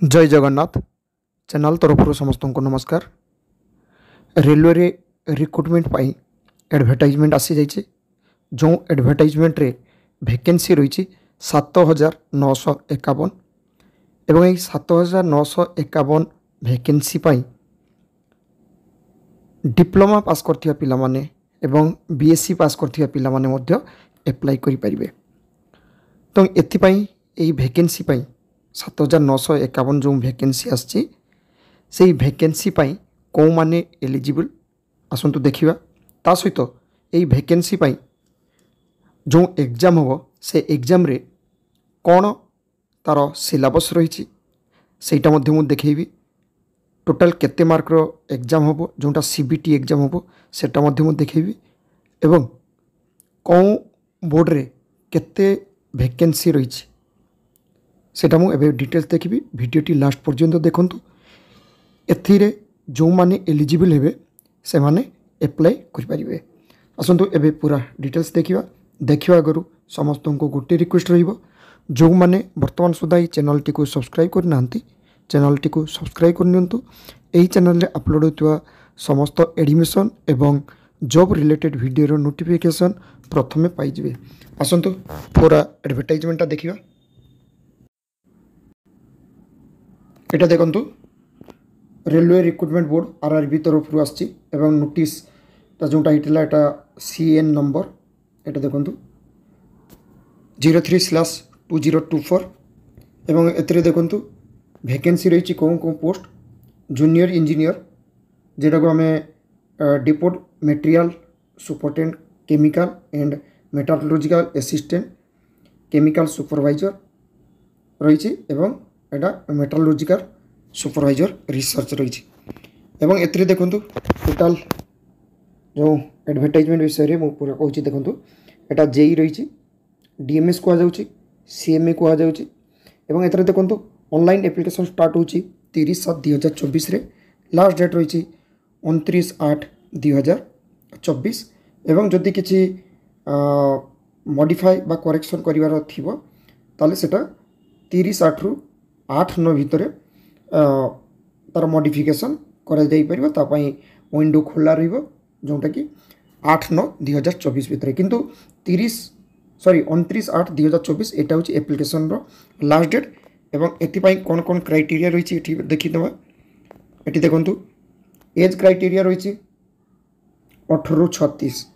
जय जगन्नाथ चैनल तरफ समस्त को नमस्कार। रेलवे रे रिक्रुटमेंट पाई एडवर्टाइजमेंट आसी जाइए। जो एडवर्टाइजमेंट रे वैकेंसी रही 7,951 एवं यही 7,951 वैकेंसी पाई डिप्लोमा पास करथिया पिला माने एवं बीएससी पास करथिया पिला माने मध्य एप्लाई करि परिबे। तो एथिपाई एही वैकेंसी पाई 7,951 जो वैकेंसी आछि से वैकेंसी पाई कौ माने एलिजिबल आसंतु देखिबा। ता सहित एही वैकेंसी पाई जो एग्जाम होबो से एग्जाम रे कौन तार सिलेबस रही सेटा मध्य मु देखैबी। टोटाल केते मार्क रो एग्जाम होबो जोटा सीबीटी एग्जाम होबो सेटा मध्य मु देखैबी एवं कौ बोर्ड रे केते वैकेंसी रही सेटा मु एबे डिटेल्स देखिबी। वीडियोटी लास्ट पर्यंत देखंतु। एथिरे जो माने एलिजिबल हेबे से माने अप्लाई करि परिबे। आसंतु एबे पूरा डिटेल्स देखिबा आगरु समस्त को गोटे रिक्वेस्ट रहिबो जो माने वर्तमान सुधा ही चैनल टी को सब्सक्राइब कर नांती चैनल टी को सब्सक्राइब कर नियंतु। एही चैनल रे अपलोड होतवा समस्त एडमिशन एवं जॉब रिलेटेड वीडियो रो नोटिफिकेशन प्रथमे पाई जिवे। आसंतु पूरा एडवर्टाइजमेंट देखिबा। एटा देखंतु रेलवे रिक्रुटमेंट बोर्ड आरआरबी तरफ रु आछि एवं नोटिस ता जोटा हिटला एटा सीएन नंबर एटा देखंतु 03/2024 एवं एतरे देखंतु वैकेंसी रही कौन पोस्ट जूनियर इंजीनियर जेटा को आमे depot material superintendent chemical and metallurgical assistant chemical supervisor रही एवं एटा मेटालर्जिकल सुपरवाइजर रिसर्च रही एवं एतरे देखंतु टोटाल जो एडवर्टाइजमेंट विषय रे मु पूरा कहूची देखंतु एटा जेई रही डीएमएस को जाउची सीएमए को जाउची एवं एतरे देखंतु ऑनलाइन एप्लिकेशन स्टार्ट होची 30/7/2024 रे लास्ट डेट रही 29/8/2024 एवं जदि किछि मॉडिफाई बा करेक्शन करिवार थिबो ताले सेटा 30/8 रु 8/9 भितर तार मॉडिफिकेशन करा जाई परिबो। ता पई विंडो खोला रहिबो जोटा कि 8/9/2024 भितर किंतु 29/8/2024 एटा होची एप्लिकेशन रो लास्ट डेट एवं एथिपाई कौन कौन क्राइटेरिया रही एठी देखिदेबा। एठी देखंतु एज क्राइटेरिया रही 18 रु 36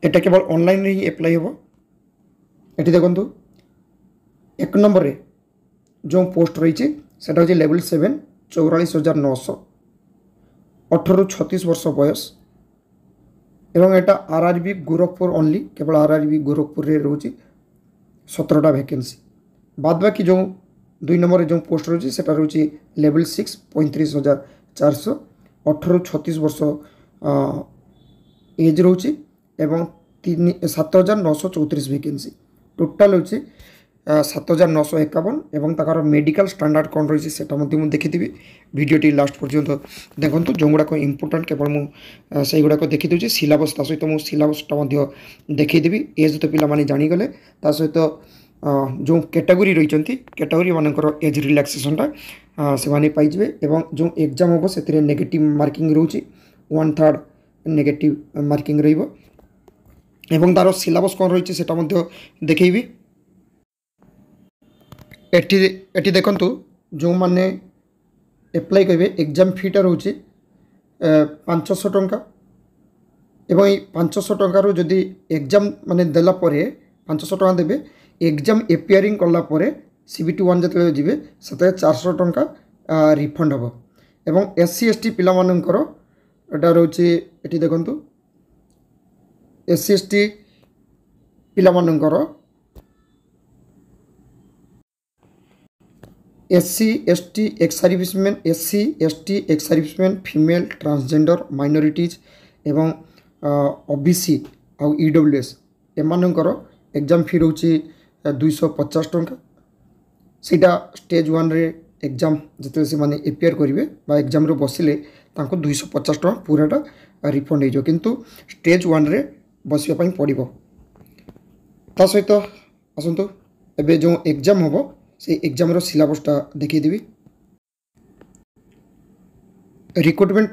एटा केवल ऑनलाइन रे ही अप्लाई होबो। एठी देखंतु एक नंबर रे जो पोस्ट रही सेटा होची लेवल 7 44,900 18 रु 36 वर्ष बयस एवं एटा आरआरबी गोरखपुर ओनली केवल आरआरबी गोरखपुर रे रोची 17टा वैकेंसी। बाद बाकी जो 2 नंबर जो पोस्ट रही सेटा रोची लेवल 6 35,400 18 रु 36 वर्ष एज रोची एवं 7,934 वैकेंसी टोटाल होची 7,951 एवं ताकर मेडिकल स्टैंडर्ड कौन रही सेटा मु देखिथि। वीडियोटी लास्ट पर्यंत देखंतु जो गुड़ाक इंपोर्टेंट केवल मु से गुड़ाक देखिदे सिलेबस ता सहित मु सिलेबसटा देखिदेवी। एज तो पिला माने जानी गले ता सहित जो कैटेगरी रही कैटेगरी मानकर एज रिलैक्सेशनटा से माने पाइबे एवं जो एग्जाम हम से नेगेटिव मार्किंग रोची 1/3 नेगेटिव मार्किंग रहिबो एवं तार सिलेबस कौन रही सेटा मध्य देखैबी। एठी देखंतु जो माने अप्लाई करिवे एग्जाम फीटा रोची 500 टंका एवं 500 टंका रो जदि एग्जाम माने देला परे 500 टंका देबे एग्जाम एपियरिंग कला परे सीबीटी 1 जते जिवे सते 400 टंका रिफंड हबो एवं एससी एसटी पिला मानकर एटा रोची एठी देखंतु एससी एसटी पिला मानकर SC ST ex serviceman female transgender minorities एवं ओबीसी आउ ईडब्ल्यूएस एमानकर एग्जाम फी रोची 250 टंका। सीटा स्टेज 1 रे एग्जाम जिते से माने एपियर करेंगे एग्जाम रे बसिले तांको 250 टंका पूराटा रिफंड हो किंतु स्टेज 1 रे बसिया पई पड़िबो। ता सहित आसंतु एबे जो एग्जाम होबो से एग्जाम सिलेबसटा देखीदेवी। रिक्रुटमेंट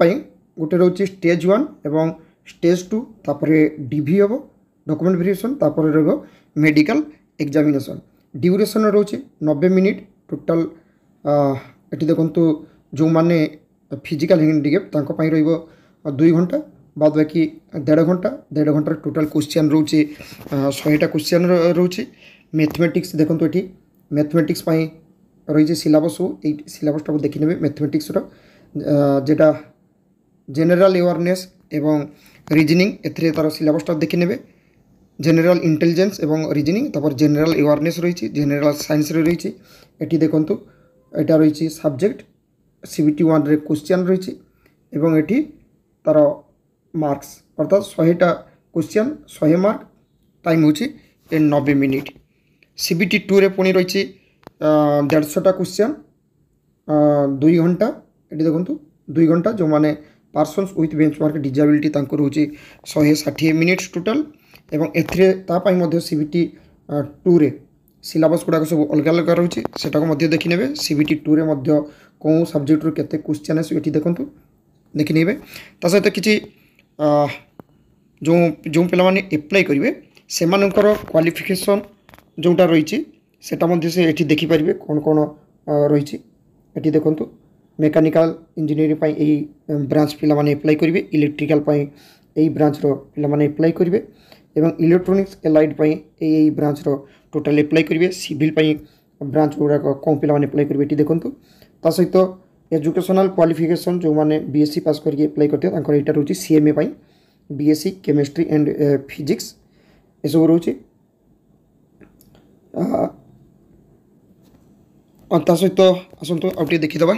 गोटे रोचे स्टेज 1 एवं स्टेज 2 तापर डीवी हम डॉक्यूमेंट वेरिफिकेशन तापर रहिबो मेडिकल एग्जामिनेशन। ड्यूरेशन रोचे 90 मिनिट टोटाल। ये देखो जो मैंने फिजिकल हैंडिकैप रहिबो 2 घंटा बाद बाकी 1.5 घंटा टोटाल क्वेश्चन रोचे 100टा क्वेश्चन रोचे। मैथमेटिक्स देखो ये मैथमेटिक्स रही सिलेबस ये सिलेबसटा को देखी ने मैथमेटिक्स जेटा जनरल अवेयरनेस एवं रीजनिंग एथरे तार सिलेबसटा देखी ने। जनरल इंटेलिजेंस एवं रीजनिंग तापर जनरल अवेयरनेस रही जनरल साइंस रही। ये देखो यहाँ रही सब्जेक्ट CBT 1 रे क्वेश्चन रही एवं ये तार मार्क्स अर्थात 100टा क्वेश्चन 100 मार्क। टाइम हूँ 90 मिनिट। CBT 2 रे पुणी रही 150टा क्वेश्चन 2 घंटा। ये देखो 2 घंटा जो मैंने पर्सन्स विथ बेंचमार्क डिजेबिलिटी रोचे 160 मिनिट्स टोटाल। एवं एथरे CBT 2 रे सिलेबस गुड़ाक सब अलग अलग रोचे से देखी ने। CBT 2 रे कौन सब्जेक्ट रू केते क्वेश्चन आस देखो देखी ने। ता सहित किसी जो जो पिला माने अप्लाई करेंगे से क्वालिफिकेशन जोटा रही से देखी पारे कौन कौन रही। ये देखो मेकानिकल इंजीनियरिंग यही ब्रांच पिला माने अप्लाई करेंगे। इलेक्ट्रिकल यही ब्रांच रो पिला माने अप्लाई करेंगे एवं इलेक्ट्रोनिक्स एलाइड यही ब्रांच रो टोटल अप्लाई करेंगे। सिविल ब्रांच गुड़ाक कौन पिला माने अप्लाई करेंगे ये देखो। ता सहित एजुकेशनल क्वालिफिकेशन जो मैंने BSc पास करके अप्लाई करते हैं यहाँ रोचे CMA BSc chemistry and physics ये सब रोचे। ता सहित आसतु आउटे देखीदबा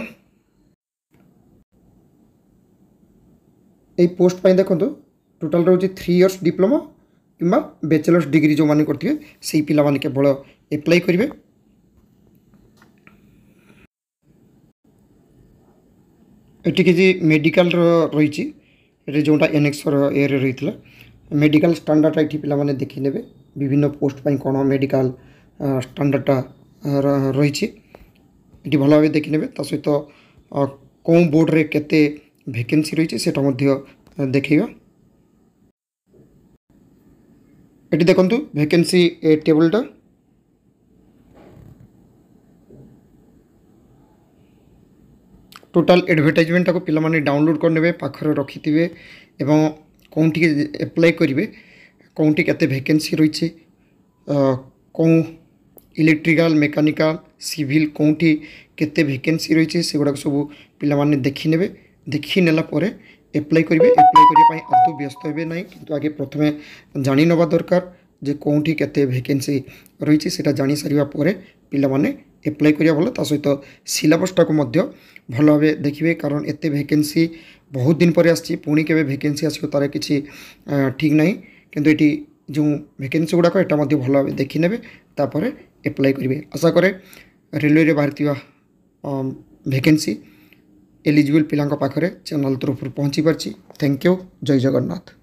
ये पोस्ट देखो टोटाल रोचे 3 इयर्स डिप्लोमा कि बैचलर्स डिग्री जो मैंने करते से पिला माने केवल अप्लाई करेंगे। ये किसी मेडिकल रही जोटा NX ए रही मेडिकल स्टैंडर्ड ये पिला माने देखी ने। विभिन्न पोस्ट कौन मेडिकल स्टैंडर्डटा रही भल भाव देखी ने। सहित कौन बोर्ड रे केते वैकेंसी रही से देखा। ये देखो वैकेंसी टेबलटा टोटाल एडवर्टाइजमेंट को पिला माने डाउनलोड करने पाखर रखिथे एवं कौन टी अप्लाई करेंगे कौन टी केते वैकेंसी रही कौन इलेक्ट्रिकल मेकानिकल सिविल कौन टी केते वैकेंसी रही से गुड़ाक सब पिला माने देखी ने। देखी नेला परे अप्लाई करेंगे। अप्लाई करने आदौ व्यस्त हे ना कि आगे प्रथमे जानी नवा दरकार जे कौन टी केते वैकेंसी रही से जानी सारा पर पिला माने अप्लाई करिया भल। ता सहित सिलेबसटा को भल भाव देखिए कारण एते वैकेंसी बहुत दिन पर आसी पुणी के वैकेंसी आसो तार किसी ठीक ना किंतु ये जो वैकेंसी गुड़ाक यहाँ भल भाव देखी ने तापर अप्लाई करेंगे। आशा करे रेलवे बाहरी वैकेंसी एलिजिबल पिला पाखरे चैनल तरफ पहुँची पार्ची। Thank you. जय जगन्नाथ।